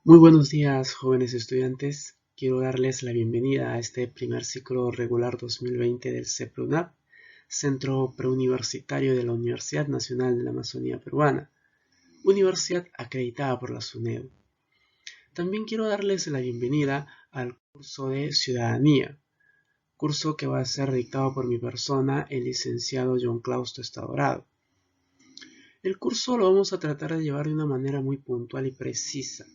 Muy buenos días, jóvenes estudiantes. Quiero darles la bienvenida a este primer ciclo regular 2020 del CEPRUNAP, Centro Preuniversitario de la Universidad Nacional de la Amazonía Peruana, universidad acreditada por la SUNEDU. También quiero darles la bienvenida al curso de Ciudadanía, curso que va a ser dictado por mi persona, el licenciado John Claus Tostado Dorado. El curso lo vamos a tratar de llevar de una manera muy puntual y precisa,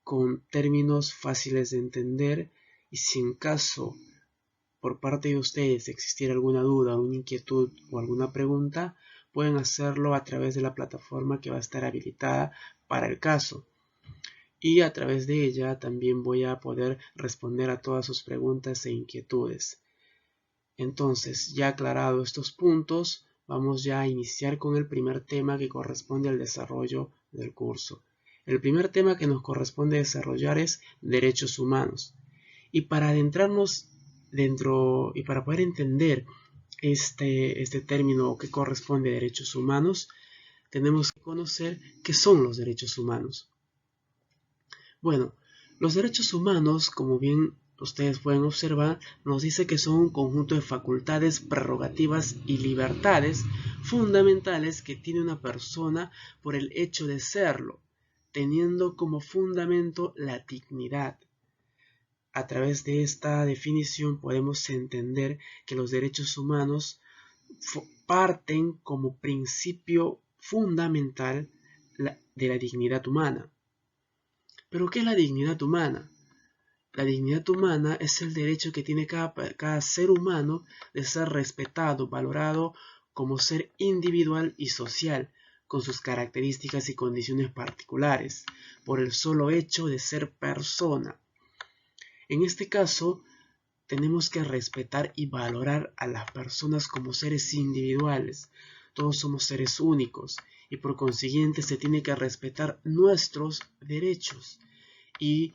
con términos fáciles de entender, y si en caso por parte de ustedes existiera alguna duda, una inquietud o alguna pregunta, pueden hacerlo a través de la plataforma que va a estar habilitada para el caso. Y a través de ella también voy a poder responder a todas sus preguntas e inquietudes. Entonces, ya aclarado estos puntos, vamos ya a iniciar con el primer tema que corresponde al desarrollo del curso. El primer tema que nos corresponde desarrollar es derechos humanos. Y para adentrarnos dentro y para poder entender este término que corresponde a derechos humanos, tenemos que conocer qué son los derechos humanos. Bueno, los derechos humanos, como bien ustedes pueden observar, nos dice que son un conjunto de facultades, prerrogativas y libertades fundamentales que tiene una persona por el hecho de serlo, teniendo como fundamento la dignidad. A través de esta definición podemos entender que los derechos humanos parten como principio fundamental de la dignidad humana. ¿Pero qué es la dignidad humana? La dignidad humana es el derecho que tiene cada ser humano de ser respetado, valorado como ser individual y social, con sus características y condiciones particulares, por el solo hecho de ser persona. En este caso, tenemos que respetar y valorar a las personas como seres individuales. Todos somos seres únicos y por consiguiente se tiene que respetar nuestros derechos y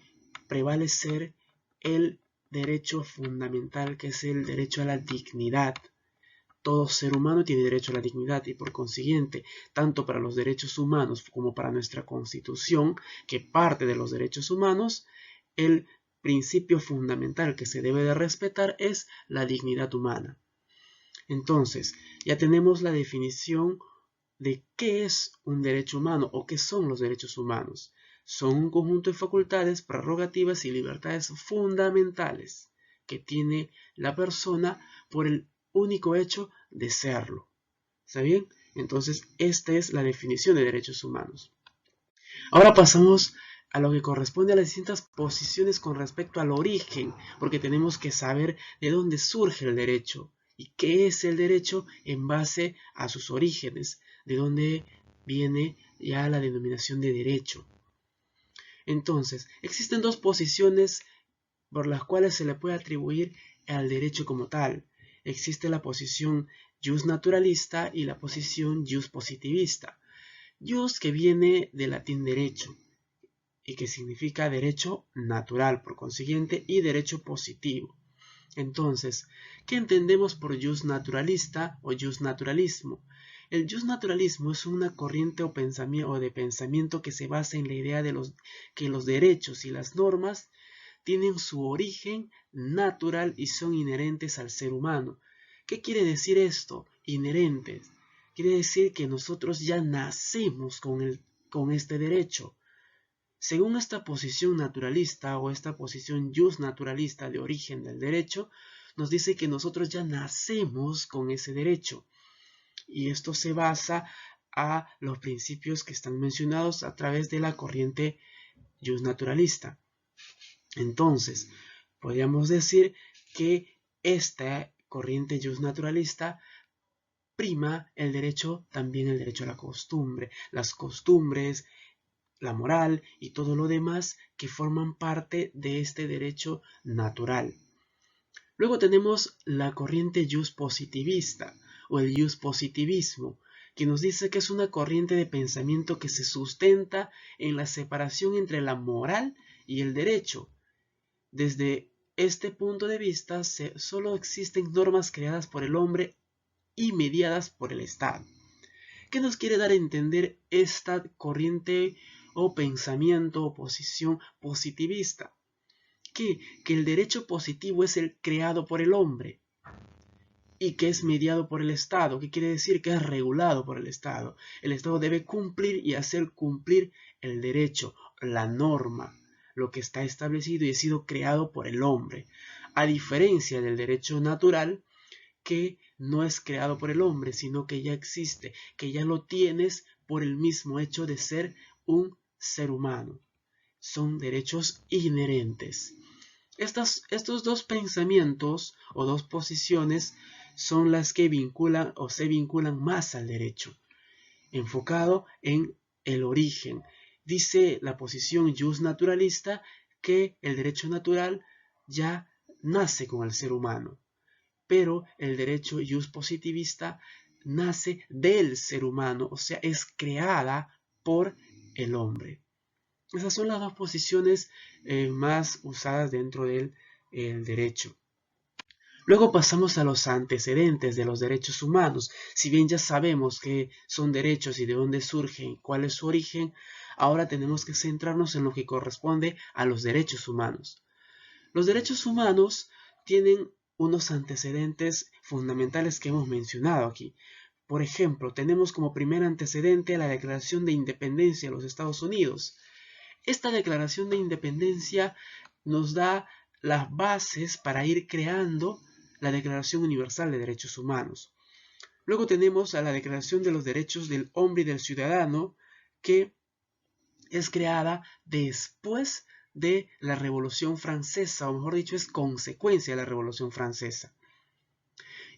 prevalecer el derecho fundamental, que es el derecho a la dignidad. Todo ser humano tiene derecho a la dignidad y por consiguiente, tanto para los derechos humanos como para nuestra Constitución, que parte de los derechos humanos, el principio fundamental que se debe de respetar es la dignidad humana. Entonces, ya tenemos la definición de qué es un derecho humano o qué son los derechos humanos. Son un conjunto de facultades, prerrogativas y libertades fundamentales que tiene la persona por el único hecho de serlo. ¿Está bien? Entonces, esta es la definición de derechos humanos. Ahora pasamos a lo que corresponde a las distintas posiciones con respecto al origen, porque tenemos que saber de dónde surge el derecho y qué es el derecho en base a sus orígenes, de dónde viene ya la denominación de derecho. Entonces, existen dos posiciones por las cuales se le puede atribuir al derecho como tal. Existe la posición jus naturalista y la posición jus positivista. Jus, que viene del latín derecho y que significa derecho natural, por consiguiente, y derecho positivo. Entonces, ¿qué entendemos por jus naturalista o jus naturalismo? El jus naturalismo es una corriente o de pensamiento que se basa en la idea de que los derechos y las normas tienen su origen natural y son inherentes al ser humano. ¿Qué quiere decir esto? Inherentes. Quiere decir que nosotros ya nacemos con este derecho. Según esta posición naturalista o esta posición jus naturalista de origen del derecho, nos dice que nosotros ya nacemos con ese derecho. Y esto se basa a los principios que están mencionados a través de la corriente jus naturalista. Entonces, podríamos decir que esta corriente jus naturalista prima el derecho, también el derecho a la costumbre. Las costumbres, la moral y todo lo demás que forman parte de este derecho natural. Luego tenemos la corriente jus positivista o el jus positivismo, que nos dice que es una corriente de pensamiento que se sustenta en la separación entre la moral y el derecho. Desde este punto de vista, solo existen normas creadas por el hombre y mediadas por el Estado. ¿Qué nos quiere dar a entender esta corriente o pensamiento o posición positivista. Que el derecho positivo es el creado por el hombre y que es mediado por el Estado. ¿Qué quiere decir? Que es regulado por el Estado. El Estado debe cumplir y hacer cumplir el derecho, la norma, lo que está establecido y ha sido creado por el hombre. A diferencia del derecho natural, que no es creado por el hombre, sino que ya existe, que ya lo tienes por el mismo hecho de ser un ser humano. Son derechos inherentes. Estos dos pensamientos o dos posiciones son las que vinculan o se vinculan más al derecho, enfocado en el origen. Dice la posición justnaturalista que el derecho natural ya nace con el ser humano, pero el derecho justpositivista nace del ser humano, o sea, es creada por el hombre. Esas son las dos posiciones más usadas dentro del derecho. Luego pasamos a los antecedentes de los derechos humanos. Si bien ya sabemos qué son derechos y de dónde surgen, cuál es su origen, ahora tenemos que centrarnos en lo que corresponde a los derechos humanos. Los derechos humanos tienen unos antecedentes fundamentales que hemos mencionado aquí. Por ejemplo, tenemos como primer antecedente la Declaración de Independencia de los Estados Unidos. Esta Declaración de Independencia nos da las bases para ir creando la Declaración Universal de Derechos Humanos. Luego tenemos a la Declaración de los Derechos del Hombre y del Ciudadano, que es creada después de la Revolución Francesa, o mejor dicho, es consecuencia de la Revolución Francesa.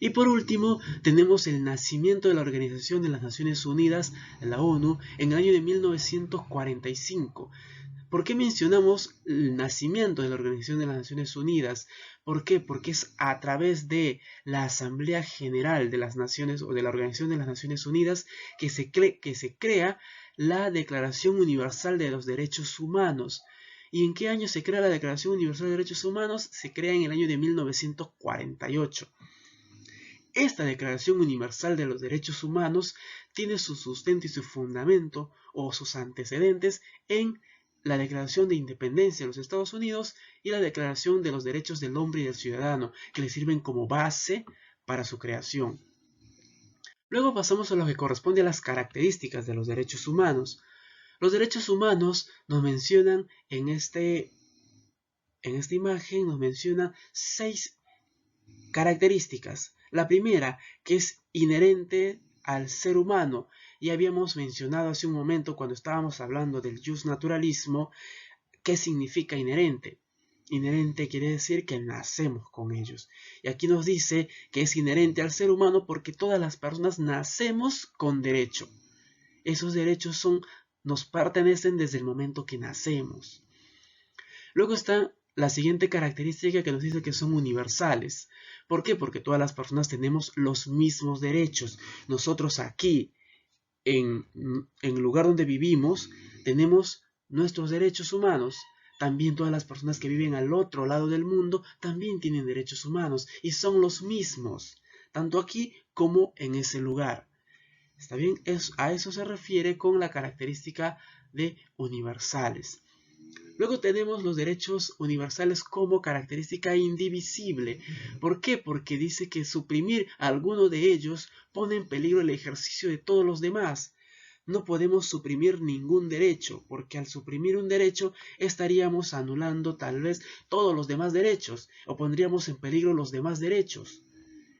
Y por último, tenemos el nacimiento de la Organización de las Naciones Unidas, la ONU, en el año de 1945. ¿Por qué mencionamos el nacimiento de la Organización de las Naciones Unidas? ¿Por qué? Porque es a través de la Asamblea General de las Naciones o de la Organización de las Naciones Unidas que se crea la Declaración Universal de los Derechos Humanos. ¿Y en qué año se crea la Declaración Universal de Derechos Humanos? Se crea en el año de 1948. Esta Declaración Universal de los Derechos Humanos tiene su sustento y su fundamento o sus antecedentes en la Declaración de Independencia de los Estados Unidos y la Declaración de los Derechos del Hombre y del Ciudadano, que le sirven como base para su creación. Luego pasamos a lo que corresponde a las características de los derechos humanos. Los derechos humanos nos mencionan en esta imagen, nos mencionan 6 características. La primera, que es inherente al ser humano. Ya habíamos mencionado hace un momento cuando estábamos hablando del justnaturalismo, ¿qué significa inherente? Inherente quiere decir que nacemos con ellos. Y aquí nos dice que es inherente al ser humano porque todas las personas nacemos con derecho. Esos derechos nos pertenecen desde el momento que nacemos. Luego está la siguiente característica que nos dice que son universales. ¿Por qué? Porque todas las personas tenemos los mismos derechos. Nosotros aquí, en el lugar donde vivimos, tenemos nuestros derechos humanos. También todas las personas que viven al otro lado del mundo también tienen derechos humanos y son los mismos, tanto aquí como en ese lugar. ¿Está bien? A eso se refiere con la característica de universales. Luego tenemos los derechos universales como característica indivisible. ¿Por qué? Porque dice que suprimir alguno de ellos pone en peligro el ejercicio de todos los demás. No podemos suprimir ningún derecho, porque al suprimir un derecho estaríamos anulando tal vez todos los demás derechos o pondríamos en peligro los demás derechos.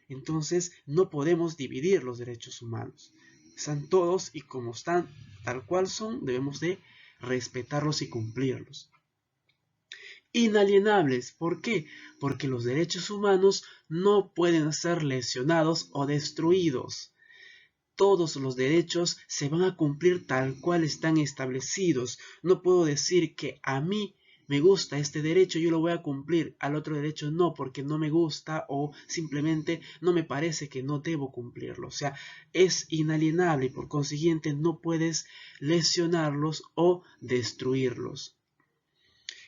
Entonces no podemos dividir los derechos humanos. Están todos y como están tal cual son, debemos de respetarlos y cumplirlos. Inalienables, ¿por qué? Porque los derechos humanos no pueden ser lesionados o destruidos. Todos los derechos se van a cumplir tal cual están establecidos. No puedo decir que a mí me gusta este derecho, yo lo voy a cumplir, al otro derecho no, porque no me gusta o simplemente no me parece que no debo cumplirlo. O sea, es inalienable y por consiguiente no puedes lesionarlos o destruirlos.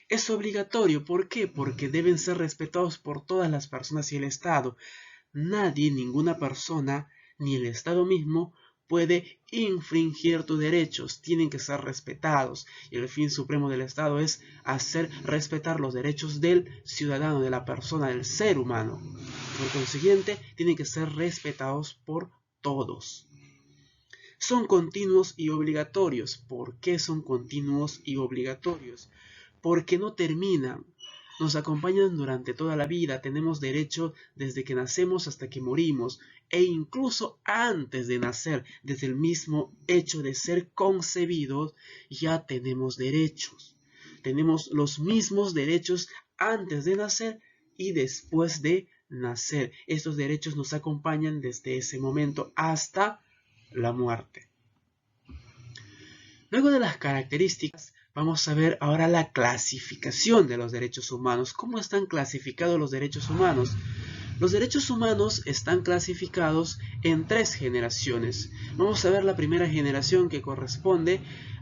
Es obligatorio, ¿por qué? Porque deben ser respetados por todas las personas y el Estado. Nadie, ninguna persona, ni el Estado mismo puede infringir tus derechos, tienen que ser respetados. Y el fin supremo del Estado es hacer respetar los derechos del ciudadano, de la persona, del ser humano. Por consiguiente, tienen que ser respetados por todos. Son continuos y obligatorios. ¿Por qué son continuos y obligatorios? Porque no terminan. Nos acompañan durante toda la vida, tenemos derecho desde que nacemos hasta que morimos, e incluso antes de nacer, desde el mismo hecho de ser concebidos, ya tenemos derechos. Tenemos los mismos derechos antes de nacer y después de nacer. Estos derechos nos acompañan desde ese momento hasta la muerte. Luego de las características, vamos a ver ahora la clasificación de los derechos humanos. ¿Cómo están clasificados los derechos humanos? Los derechos humanos están clasificados en 3 generaciones. Vamos a ver la primera generación, que corresponde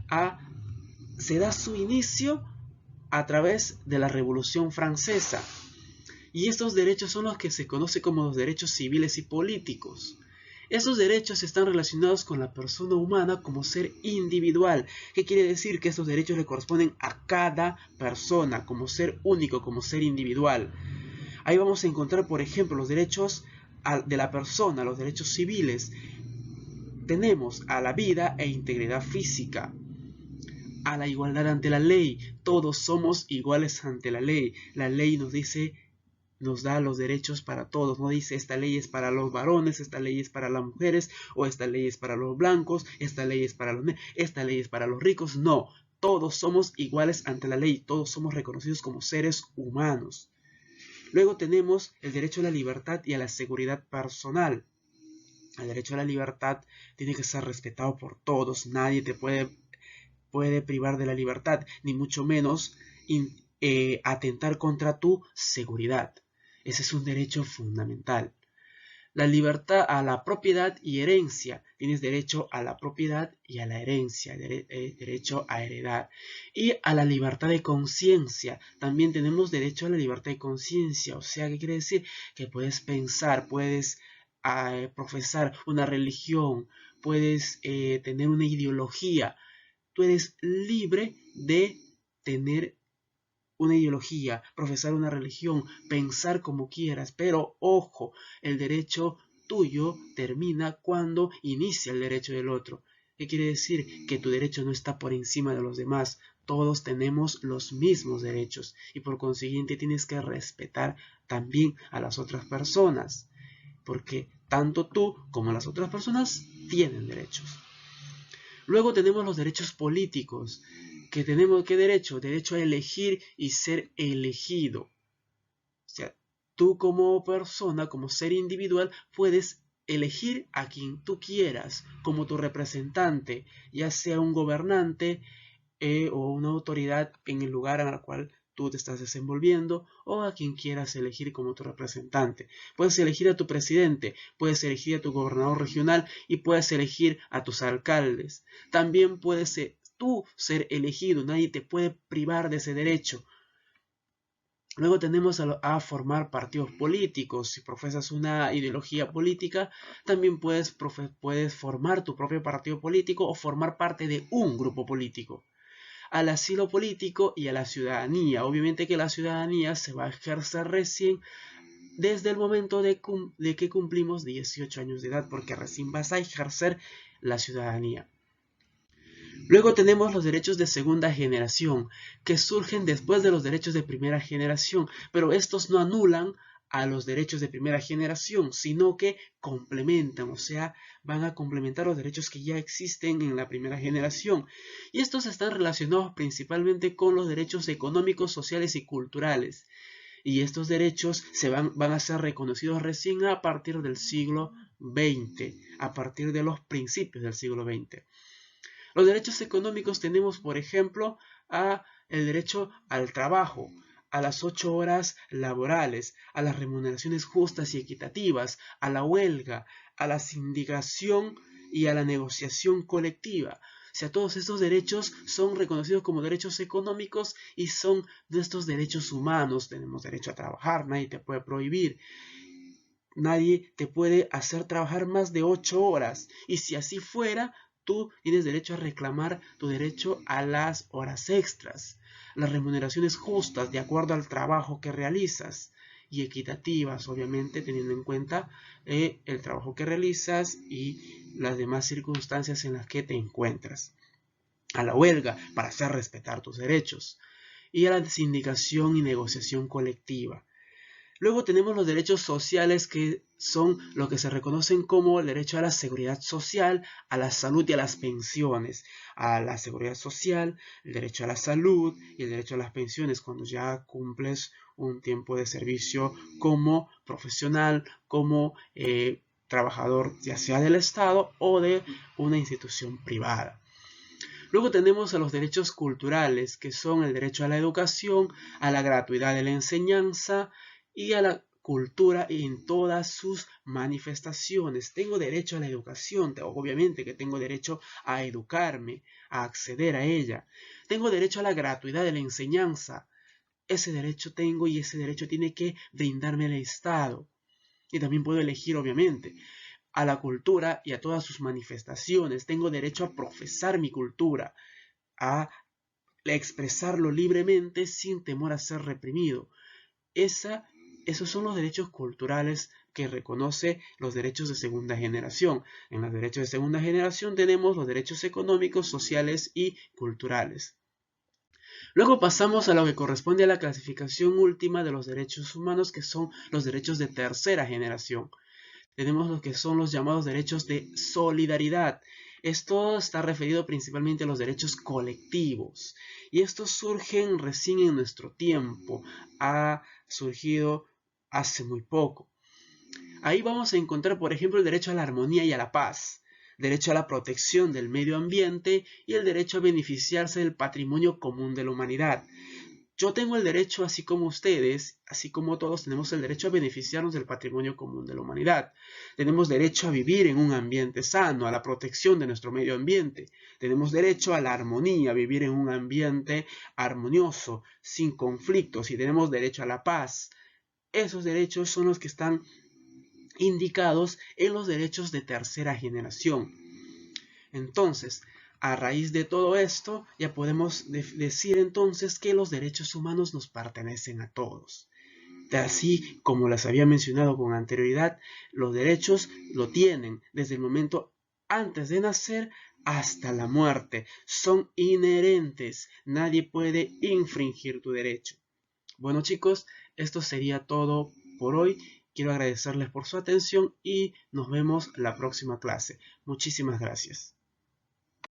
a... se da su inicio a través de la Revolución Francesa. Y estos derechos son los que se conocen como los derechos civiles y políticos. Estos derechos están relacionados con la persona humana como ser individual. ¿Qué quiere decir? Que estos derechos le corresponden a cada persona como ser único, como ser individual. Ahí vamos a encontrar, por ejemplo, los derechos de la persona, los derechos civiles. Tenemos a la vida e integridad física, a la igualdad ante la ley. Todos somos iguales ante la ley. La ley nos dice... nos da los derechos para todos, no dice esta ley es para los varones, esta ley es para las mujeres, o esta ley es para los blancos, esta ley es para los esta ley es para los ricos. No, todos somos iguales ante la ley, todos somos reconocidos como seres humanos. Luego tenemos el derecho a la libertad y a la seguridad personal. El derecho a la libertad tiene que ser respetado por todos, nadie te puede privar de la libertad, ni mucho menos atentar contra tu seguridad. Ese es un derecho fundamental. La libertad a la propiedad y herencia. Tienes derecho a la propiedad y a la herencia, derecho a heredar. Y a la libertad de conciencia. También tenemos derecho a la libertad de conciencia. O sea, ¿qué quiere decir? Que puedes pensar, puedes profesar una religión, puedes tener una ideología. Tú eres libre de tener una ideología, profesar una religión, pensar como quieras, pero ojo, el derecho tuyo termina cuando inicia el derecho del otro. ¿Qué quiere decir? Que tu derecho no está por encima de los demás. Todos tenemos los mismos derechos y por consiguiente tienes que respetar también a las otras personas, porque tanto tú como las otras personas tienen derechos. Luego tenemos los derechos políticos. ¿Qué derecho? Derecho a elegir y ser elegido. O sea, tú como persona, como ser individual, puedes elegir a quien tú quieras como tu representante, ya sea un gobernante o una autoridad en el lugar en el cual tú te estás desenvolviendo, o a quien quieras elegir como tu representante. Puedes elegir a tu presidente, puedes elegir a tu gobernador regional y puedes elegir a tus alcaldes. También puedes tú ser elegido, nadie te puede privar de ese derecho. Luego tenemos a formar partidos políticos. Si profesas una ideología política, también puedes formar tu propio partido político o formar parte de un grupo político. Al asilo político y a la ciudadanía. Obviamente que la ciudadanía se va a ejercer recién desde el momento de que cumplimos 18 años de edad, porque recién vas a ejercer la ciudadanía. Luego tenemos los derechos de segunda generación, que surgen después de los derechos de primera generación, pero estos no anulan a los derechos de primera generación, sino que complementan, o sea, van a complementar los derechos que ya existen en la primera generación. Y estos están relacionados principalmente con los derechos económicos, sociales y culturales. Y estos derechos van a ser reconocidos recién a partir del siglo XX, a partir de los principios del siglo XX. Los derechos económicos tenemos, por ejemplo, el derecho al trabajo, a las 8 horas laborales, a las remuneraciones justas y equitativas, a la huelga, a la sindicación y a la negociación colectiva. O sea, todos estos derechos son reconocidos como derechos económicos y son nuestros derechos humanos. Tenemos derecho a trabajar, nadie te puede prohibir. Nadie te puede hacer trabajar más de 8 horas. Y si así fuera, tú tienes derecho a reclamar tu derecho a las horas extras. Las remuneraciones justas de acuerdo al trabajo que realizas y equitativas, obviamente, teniendo en cuenta el trabajo que realizas y las demás circunstancias en las que te encuentras. A la huelga para hacer respetar tus derechos y a la sindicación y negociación colectiva. Luego tenemos los derechos sociales, que son lo que se reconocen como el derecho a la seguridad social, a la salud y a las pensiones. A la seguridad social, el derecho a la salud y el derecho a las pensiones cuando ya cumples un tiempo de servicio como profesional, como trabajador ya sea del Estado o de una institución privada. Luego tenemos a los derechos culturales, que son el derecho a la educación, a la gratuidad de la enseñanza y a la cultura en todas sus manifestaciones. Tengo derecho a la educación, obviamente que tengo derecho a educarme, a acceder a ella. Tengo derecho a la gratuidad de la enseñanza. Ese derecho tengo y ese derecho tiene que brindarme el Estado. Y también puedo elegir, obviamente, a la cultura y a todas sus manifestaciones. Tengo derecho a profesar mi cultura, a expresarlo libremente sin temor a ser reprimido. Esos son los derechos culturales que reconoce los derechos de segunda generación. En los derechos de segunda generación tenemos los derechos económicos, sociales y culturales. Luego pasamos a lo que corresponde a la clasificación última de los derechos humanos, que son los derechos de tercera generación. Tenemos lo que son los llamados derechos de solidaridad. Esto está referido principalmente a los derechos colectivos. Y estos surgen recién en nuestro tiempo. Ha surgido hace muy poco. Ahí vamos a encontrar, por ejemplo, el derecho a la armonía y a la paz, derecho a la protección del medio ambiente y el derecho a beneficiarse del patrimonio común de la humanidad. Yo tengo el derecho, así como ustedes, así como todos, tenemos el derecho a beneficiarnos del patrimonio común de la humanidad. Tenemos derecho a vivir en un ambiente sano, a la protección de nuestro medio ambiente. Tenemos derecho a la armonía, a vivir en un ambiente armonioso, sin conflictos, y tenemos derecho a la paz. Esos derechos son los que están indicados en los derechos de tercera generación. Entonces, a raíz de todo esto, ya podemos decir entonces que los derechos humanos nos pertenecen a todos. Así como les había mencionado con anterioridad, los derechos lo tienen desde el momento antes de nacer hasta la muerte. Son inherentes. Nadie puede infringir tu derecho. Bueno, chicos, esto sería todo por hoy. Quiero agradecerles por su atención y nos vemos la próxima clase. Muchísimas gracias.